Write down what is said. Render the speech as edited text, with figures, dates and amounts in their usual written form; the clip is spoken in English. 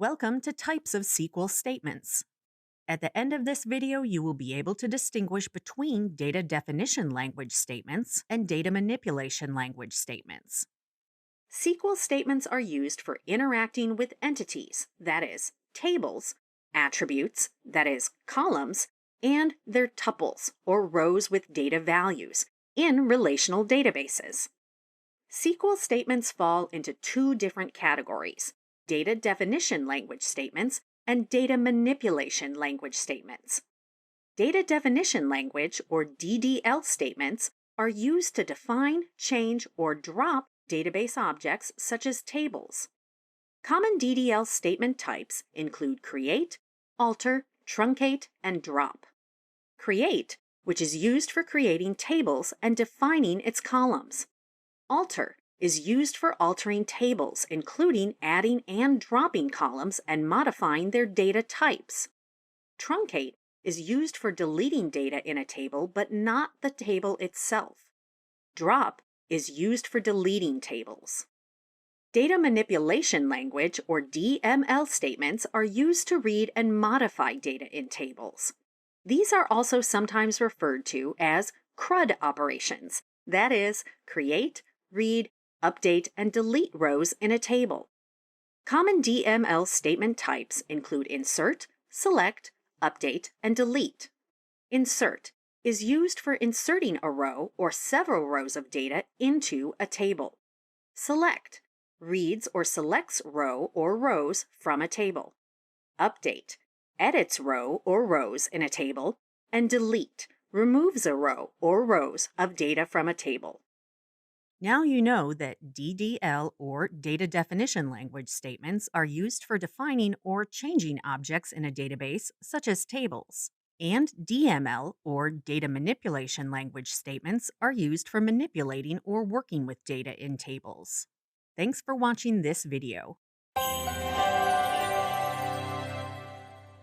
Welcome to Types of SQL Statements. At the end of this video, you will be able to distinguish between data definition language statements and data manipulation language statements. SQL statements are used for interacting with entities, that is, tables, attributes, that is, columns, and their tuples, or rows with data values, in relational databases. SQL statements fall into two different categories: data definition language statements and data manipulation language statements. Data definition language, or DDL statements, are used to define, change, or drop database objects such as tables. Common DDL statement types include create, alter, truncate, and drop. Create, which is used for creating tables and defining its columns. Alter is used for altering tables, including adding and dropping columns and modifying their data types. Truncate is used for deleting data in a table, but not the table itself. Drop is used for deleting tables. Data manipulation language, or DML statements, are used to read and modify data in tables. These are also sometimes referred to as CRUD operations, that is, create, read, update, and delete rows in a table. Common DML statement types include insert, select, update, and delete. Insert is used for inserting a row or several rows of data into a table. Select reads or selects row or rows from a table. Update edits row or rows in a table, and delete removes a row or rows of data from a table. Now you know that DDL, or data definition language statements, are used for defining or changing objects in a database, such as tables. And DML, or data manipulation language statements, are used for manipulating or working with data in tables. Thanks for watching this video.